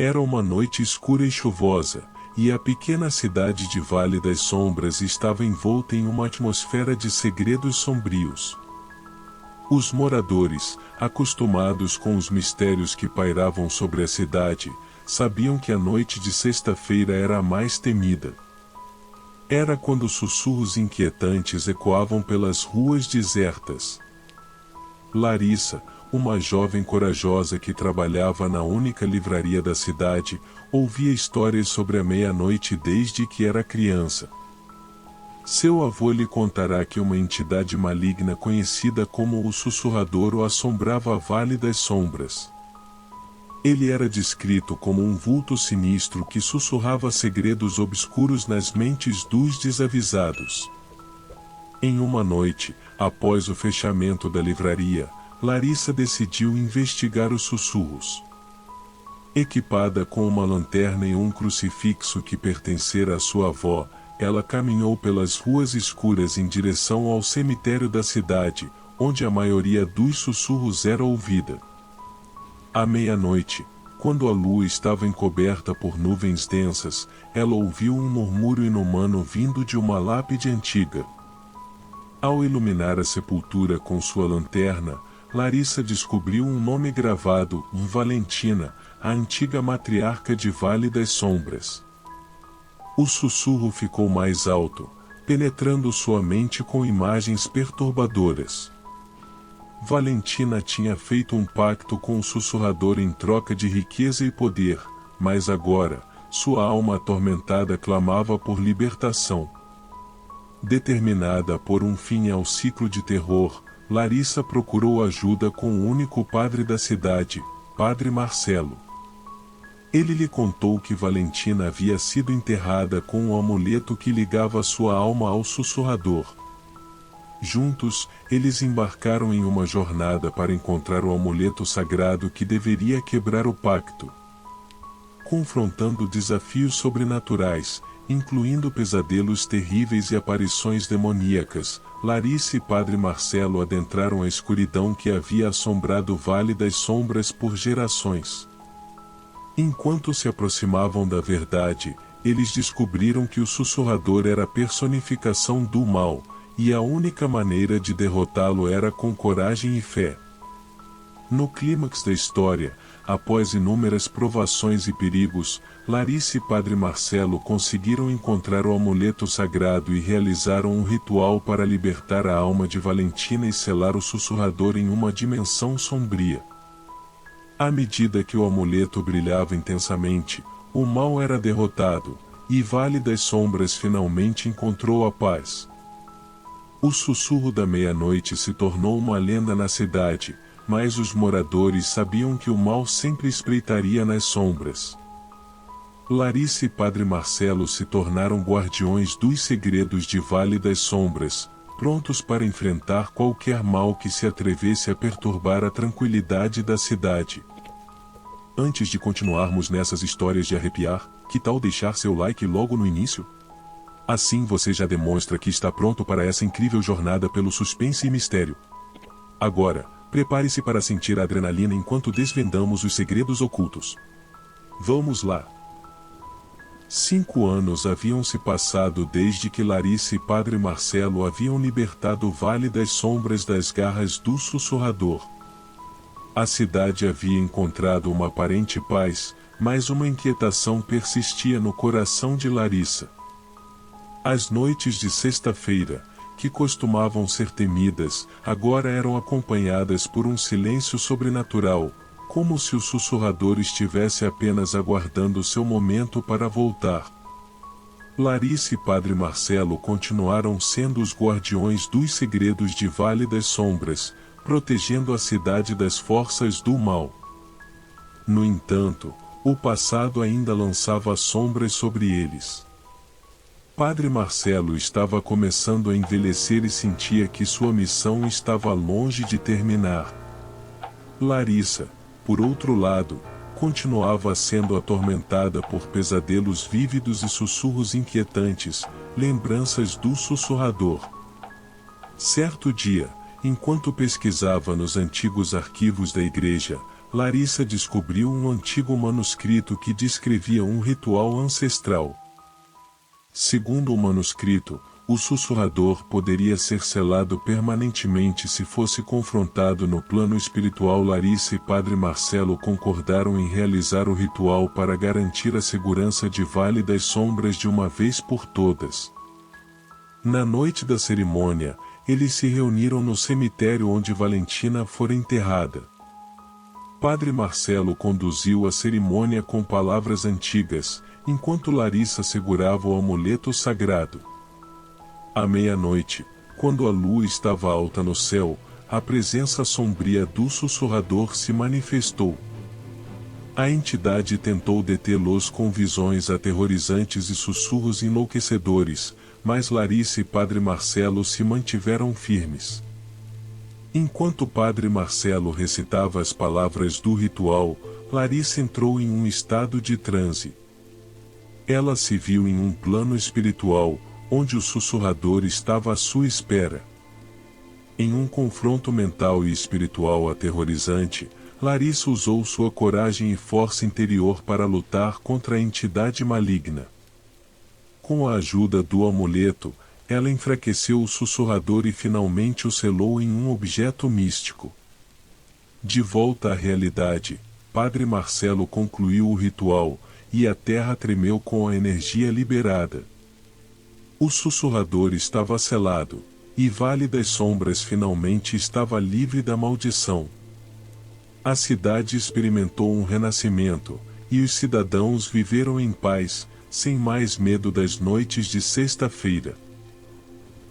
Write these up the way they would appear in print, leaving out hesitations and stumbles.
Era uma noite escura e chuvosa, e a pequena cidade de Vale das Sombras estava envolta em uma atmosfera de segredos sombrios. Os moradores, acostumados com os mistérios que pairavam sobre a cidade, sabiam que a noite de sexta-feira era a mais temida. Era quando sussurros inquietantes ecoavam pelas ruas desertas. Larissa, uma jovem corajosa que trabalhava na única livraria da cidade, ouvia histórias sobre a meia-noite desde que era criança. Seu avô lhe contará que uma entidade maligna conhecida como o Sussurrador o assombrava a Vale das Sombras. Ele era descrito como um vulto sinistro que sussurrava segredos obscuros nas mentes dos desavisados. Em uma noite, após o fechamento da livraria, Larissa decidiu investigar os sussurros. Equipada com uma lanterna e um crucifixo que pertencera à sua avó, ela caminhou pelas ruas escuras em direção ao cemitério da cidade, onde a maioria dos sussurros era ouvida. À meia-noite, quando a lua estava encoberta por nuvens densas, ela ouviu um murmúrio inumano vindo de uma lápide antiga. Ao iluminar a sepultura com sua lanterna, Larissa descobriu um nome gravado, Valentina, a antiga matriarca de Vale das Sombras. O sussurro ficou mais alto, penetrando sua mente com imagens perturbadoras. Valentina tinha feito um pacto com o sussurrador em troca de riqueza e poder, mas agora, sua alma atormentada clamava por libertação. Determinada a pôr um fim ao ciclo de terror, Larissa procurou ajuda com o único padre da cidade, Padre Marcelo. Ele lhe contou que Valentina havia sido enterrada com um amuleto que ligava sua alma ao sussurrador. Juntos, eles embarcaram em uma jornada para encontrar o amuleto sagrado que deveria quebrar o pacto. Confrontando desafios sobrenaturais, incluindo pesadelos terríveis e aparições demoníacas, Larissa e Padre Marcelo adentraram a escuridão que havia assombrado o Vale das Sombras por gerações. Enquanto se aproximavam da verdade, eles descobriram que o sussurrador era a personificação do mal, e a única maneira de derrotá-lo era com coragem e fé. No clímax da história, após inúmeras provações e perigos, Larissa e Padre Marcelo conseguiram encontrar o amuleto sagrado e realizaram um ritual para libertar a alma de Valentina e selar o sussurrador em uma dimensão sombria. À medida que o amuleto brilhava intensamente, o mal era derrotado, e Vale das Sombras finalmente encontrou a paz. O sussurro da meia-noite se tornou uma lenda na cidade, mas os moradores sabiam que o mal sempre espreitaria nas sombras. Larissa e Padre Marcelo se tornaram guardiões dos segredos de Vale das Sombras, prontos para enfrentar qualquer mal que se atrevesse a perturbar a tranquilidade da cidade. Antes de continuarmos nessas histórias de arrepiar, que tal deixar seu like logo no início? Assim você já demonstra que está pronto para essa incrível jornada pelo suspense e mistério. Agora, prepare-se para sentir a adrenalina enquanto desvendamos os segredos ocultos. Vamos lá! 5 anos haviam se passado desde que Larissa e Padre Marcelo haviam libertado o Vale das Sombras das garras do sussurrador. A cidade havia encontrado uma aparente paz, mas uma inquietação persistia no coração de Larissa. As noites de sexta-feira, que costumavam ser temidas, agora eram acompanhadas por um silêncio sobrenatural, como se o sussurrador estivesse apenas aguardando seu momento para voltar. Larissa e Padre Marcelo continuaram sendo os guardiões dos segredos de Vale das Sombras, protegendo a cidade das forças do mal. No entanto, o passado ainda lançava sombras sobre eles. Padre Marcelo estava começando a envelhecer e sentia que sua missão estava longe de terminar. Larissa, por outro lado, continuava sendo atormentada por pesadelos vívidos e sussurros inquietantes, lembranças do sussurrador. Certo dia, enquanto pesquisava nos antigos arquivos da igreja, Larissa descobriu um antigo manuscrito que descrevia um ritual ancestral. Segundo o manuscrito, o sussurrador poderia ser selado permanentemente se fosse confrontado no plano espiritual. Larissa e Padre Marcelo concordaram em realizar o ritual para garantir a segurança de Vale das Sombras de uma vez por todas. Na noite da cerimônia, eles se reuniram no cemitério onde Valentina fora enterrada. Padre Marcelo conduziu a cerimônia com palavras antigas, enquanto Larissa segurava o amuleto sagrado. À meia-noite, quando a lua estava alta no céu, a presença sombria do sussurrador se manifestou. A entidade tentou detê-los com visões aterrorizantes e sussurros enlouquecedores, mas Larissa e Padre Marcelo se mantiveram firmes. Enquanto Padre Marcelo recitava as palavras do ritual, Larissa entrou em um estado de transe. Ela se viu em um plano espiritual, onde o sussurrador estava à sua espera. Em um confronto mental e espiritual aterrorizante, Larissa usou sua coragem e força interior para lutar contra a entidade maligna. Com a ajuda do amuleto, ela enfraqueceu o sussurrador e finalmente o selou em um objeto místico. De volta à realidade, Padre Marcelo concluiu o ritual, e a terra tremeu com a energia liberada. O sussurrador estava selado, e Vale das Sombras finalmente estava livre da maldição. A cidade experimentou um renascimento, e os cidadãos viveram em paz, sem mais medo das noites de sexta-feira.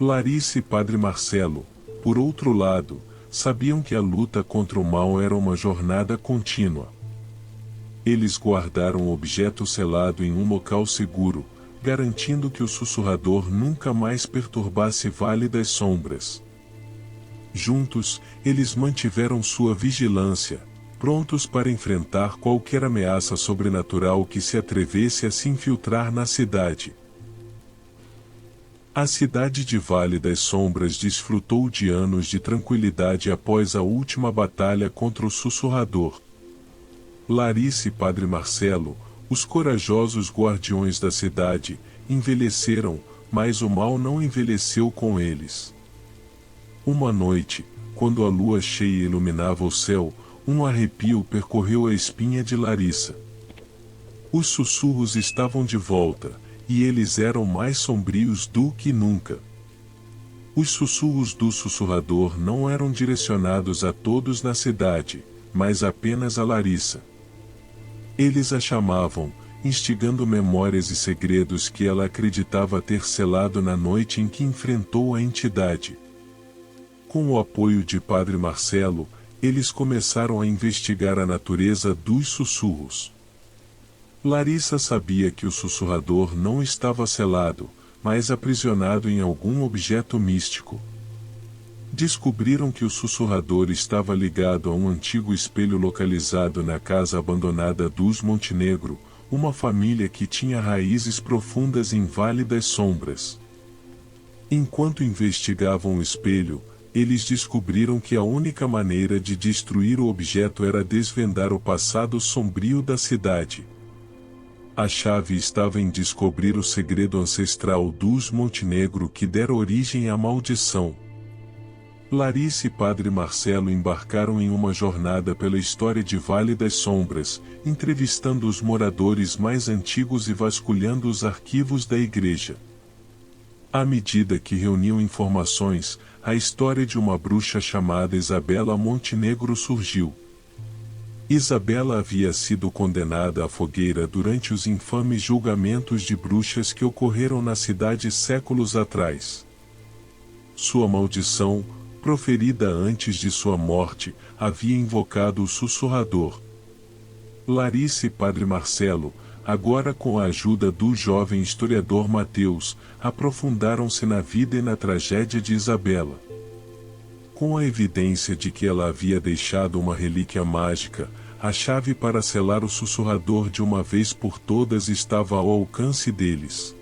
Larissa e Padre Marcelo, por outro lado, sabiam que a luta contra o mal era uma jornada contínua. Eles guardaram o objeto selado em um local seguro, garantindo que o sussurrador nunca mais perturbasse Vale das Sombras. Juntos, eles mantiveram sua vigilância, prontos para enfrentar qualquer ameaça sobrenatural que se atrevesse a se infiltrar na cidade. A cidade de Vale das Sombras desfrutou de anos de tranquilidade após a última batalha contra o sussurrador. Larissa e Padre Marcelo, os corajosos guardiões da cidade, envelheceram, mas o mal não envelheceu com eles. Uma noite, quando a lua cheia iluminava o céu, um arrepio percorreu a espinha de Larissa. Os sussurros estavam de volta, e eles eram mais sombrios do que nunca. Os sussurros do sussurrador não eram direcionados a todos na cidade, mas apenas a Larissa. Eles a chamavam, instigando memórias e segredos que ela acreditava ter selado na noite em que enfrentou a entidade. Com o apoio de Padre Marcelo, eles começaram a investigar a natureza dos sussurros. Larissa sabia que o sussurrador não estava selado, mas aprisionado em algum objeto místico. Descobriram que o sussurrador estava ligado a um antigo espelho localizado na casa abandonada dos Montenegro, uma família que tinha raízes profundas em Vale das Sombras. Enquanto investigavam o espelho, eles descobriram que a única maneira de destruir o objeto era desvendar o passado sombrio da cidade. A chave estava em descobrir o segredo ancestral dos Montenegro que dera origem à maldição. Larissa e Padre Marcelo embarcaram em uma jornada pela história de Vale das Sombras, entrevistando os moradores mais antigos e vasculhando os arquivos da igreja. À medida que reuniam informações, a história de uma bruxa chamada Isabela Montenegro surgiu. Isabela havia sido condenada à fogueira durante os infames julgamentos de bruxas que ocorreram na cidade séculos atrás. Sua maldição, proferida antes de sua morte, havia invocado o sussurrador. Larissa e Padre Marcelo, agora com a ajuda do jovem historiador Mateus, aprofundaram-se na vida e na tragédia de Isabela. Com a evidência de que ela havia deixado uma relíquia mágica, a chave para selar o sussurrador de uma vez por todas estava ao alcance deles.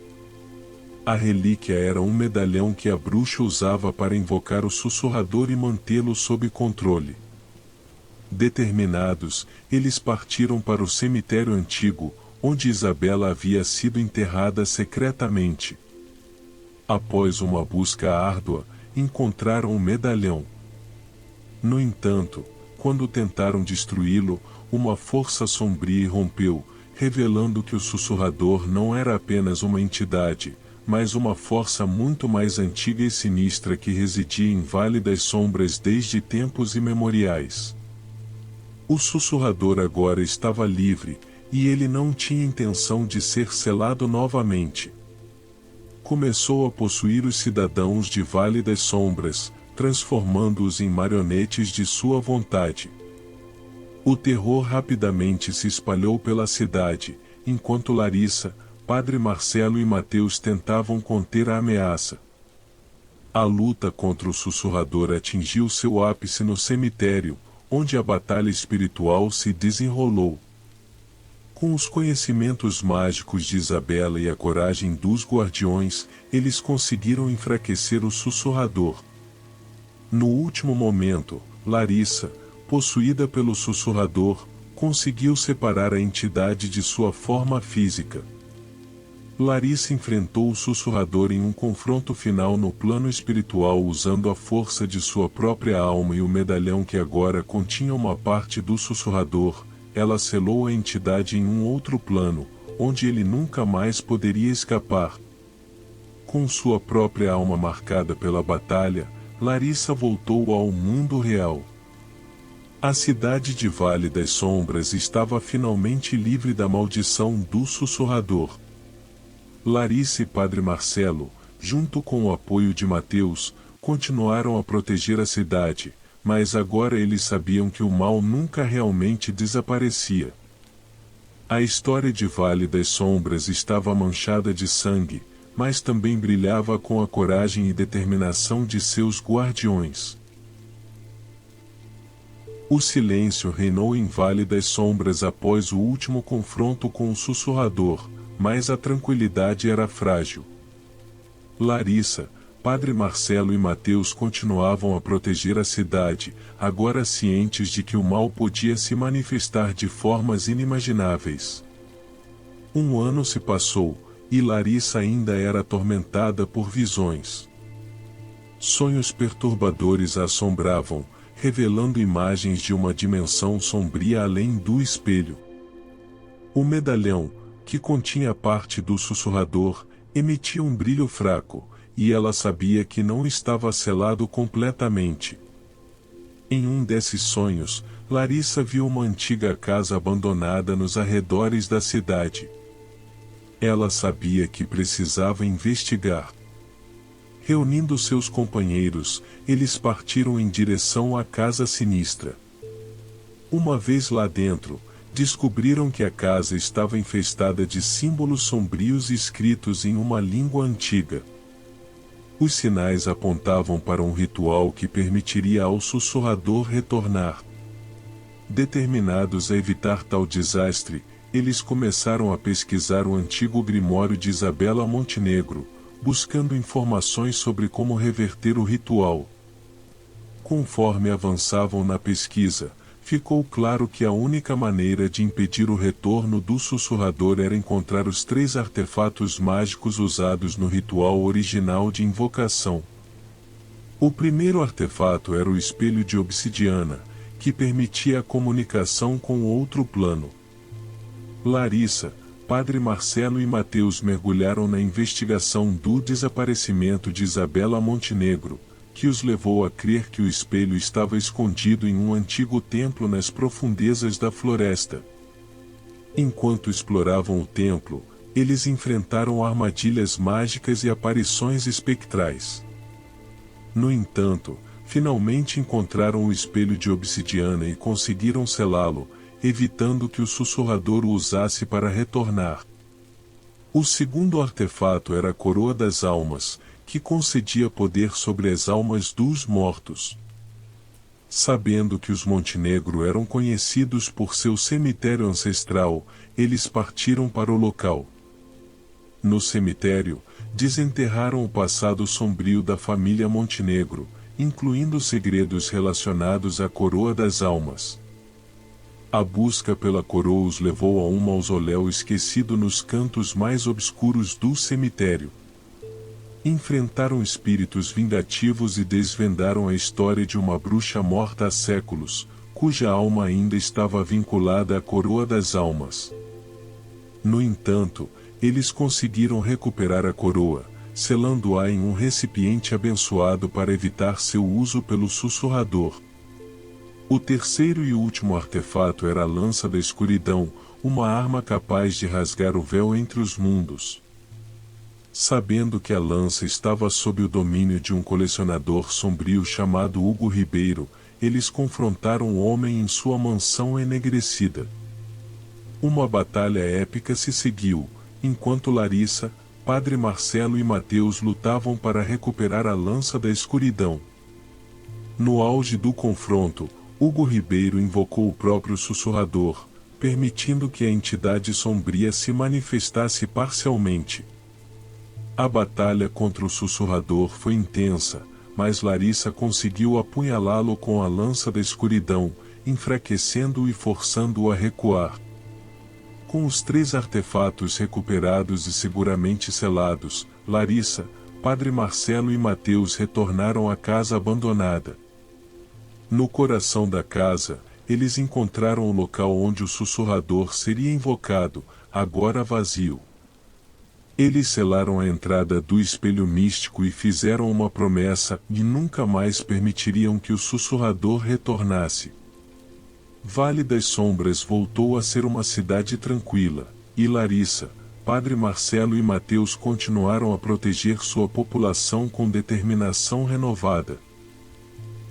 A relíquia era um medalhão que a bruxa usava para invocar o sussurrador e mantê-lo sob controle. Determinados, eles partiram para o cemitério antigo, onde Isabela havia sido enterrada secretamente. Após uma busca árdua, encontraram o medalhão. No entanto, quando tentaram destruí-lo, uma força sombria irrompeu, revelando que o sussurrador não era apenas uma entidade, mas uma força muito mais antiga e sinistra que residia em Vale das Sombras desde tempos imemoriais. O sussurrador agora estava livre, e ele não tinha intenção de ser selado novamente. Começou a possuir os cidadãos de Vale das Sombras, transformando-os em marionetes de sua vontade. O terror rapidamente se espalhou pela cidade, enquanto Larissa, Padre Marcelo e Mateus tentavam conter a ameaça. A luta contra o sussurrador atingiu seu ápice no cemitério, onde a batalha espiritual se desenrolou. Com os conhecimentos mágicos de Isabela e a coragem dos guardiões, eles conseguiram enfraquecer o sussurrador. No último momento, Larissa, possuída pelo sussurrador, conseguiu separar a entidade de sua forma física. Larissa enfrentou o sussurrador em um confronto final no plano espiritual usando a força de sua própria alma e o medalhão que agora continha uma parte do sussurrador. Ela selou a entidade em um outro plano, onde ele nunca mais poderia escapar. Com sua própria alma marcada pela batalha, Larissa voltou ao mundo real. A cidade de Vale das Sombras estava finalmente livre da maldição do sussurrador. Larissa e Padre Marcelo, junto com o apoio de Mateus, continuaram a proteger a cidade, mas agora eles sabiam que o mal nunca realmente desaparecia. A história de Vale das Sombras estava manchada de sangue, mas também brilhava com a coragem e determinação de seus guardiões. O silêncio reinou em Vale das Sombras após o último confronto com o sussurrador, mas a tranquilidade era frágil. Larissa, Padre Marcelo e Mateus continuavam a proteger a cidade, agora cientes de que o mal podia se manifestar de formas inimagináveis. Um ano se passou, e Larissa ainda era atormentada por visões. Sonhos perturbadores a assombravam, revelando imagens de uma dimensão sombria além do espelho. O medalhão, que continha parte do sussurrador, emitia um brilho fraco, e ela sabia que não estava selado completamente. Em um desses sonhos, Larissa viu uma antiga casa abandonada nos arredores da cidade. Ela sabia que precisava investigar. Reunindo seus companheiros, eles partiram em direção à casa sinistra. Uma vez lá dentro, descobriram que a casa estava infestada de símbolos sombrios escritos em uma língua antiga. Os sinais apontavam para um ritual que permitiria ao sussurrador retornar. Determinados a evitar tal desastre, eles começaram a pesquisar o antigo grimório de Isabela Montenegro, buscando informações sobre como reverter o ritual. Conforme avançavam na pesquisa, ficou claro que a única maneira de impedir o retorno do sussurrador era encontrar os 3 artefatos mágicos usados no ritual original de invocação. O primeiro artefato era o espelho de obsidiana, que permitia a comunicação com outro plano. Larissa, Padre Marcelo e Mateus mergulharam na investigação do desaparecimento de Isabela Montenegro, que os levou a crer que o espelho estava escondido em um antigo templo nas profundezas da floresta. Enquanto exploravam o templo, eles enfrentaram armadilhas mágicas e aparições espectrais. No entanto, finalmente encontraram o espelho de obsidiana e conseguiram selá-lo, evitando que o sussurrador o usasse para retornar. O segundo artefato era a Coroa das Almas, que concedia poder sobre as almas dos mortos. Sabendo que os Montenegro eram conhecidos por seu cemitério ancestral, eles partiram para o local. No cemitério, desenterraram o passado sombrio da família Montenegro, incluindo segredos relacionados à Coroa das Almas. A busca pela coroa os levou a um mausoléu esquecido nos cantos mais obscuros do cemitério. Enfrentaram espíritos vingativos e desvendaram a história de uma bruxa morta há séculos, cuja alma ainda estava vinculada à coroa das almas. No entanto, eles conseguiram recuperar a coroa, selando-a em um recipiente abençoado para evitar seu uso pelo sussurrador. O terceiro e último artefato era a Lança da Escuridão, uma arma capaz de rasgar o véu entre os mundos. Sabendo que a lança estava sob o domínio de um colecionador sombrio chamado Hugo Ribeiro, eles confrontaram o homem em sua mansão enegrecida. Uma batalha épica se seguiu, enquanto Larissa, Padre Marcelo e Mateus lutavam para recuperar a Lança da Escuridão. No auge do confronto, Hugo Ribeiro invocou o próprio sussurrador, permitindo que a entidade sombria se manifestasse parcialmente. A batalha contra o sussurrador foi intensa, mas Larissa conseguiu apunhalá-lo com a Lança da Escuridão, enfraquecendo-o e forçando-o a recuar. Com os 3 artefatos recuperados e seguramente selados, Larissa, Padre Marcelo e Mateus retornaram à casa abandonada. No coração da casa, eles encontraram o local onde o sussurrador seria invocado, agora vazio. Eles selaram a entrada do espelho místico e fizeram uma promessa e nunca mais permitiriam que o sussurrador retornasse. Vale das Sombras voltou a ser uma cidade tranquila, e Larissa, Padre Marcelo e Mateus continuaram a proteger sua população com determinação renovada.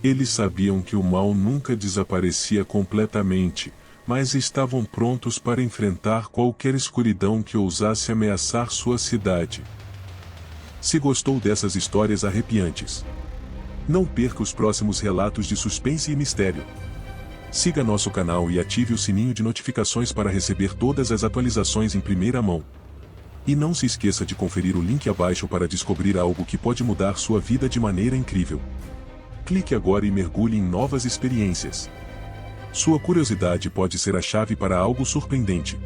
Eles sabiam que o mal nunca desaparecia completamente, mas estavam prontos para enfrentar qualquer escuridão que ousasse ameaçar sua cidade. Se gostou dessas histórias arrepiantes, não perca os próximos relatos de suspense e mistério. Siga nosso canal e ative o sininho de notificações para receber todas as atualizações em primeira mão. E não se esqueça de conferir o link abaixo para descobrir algo que pode mudar sua vida de maneira incrível. Clique agora e mergulhe em novas experiências. Sua curiosidade pode ser a chave para algo surpreendente.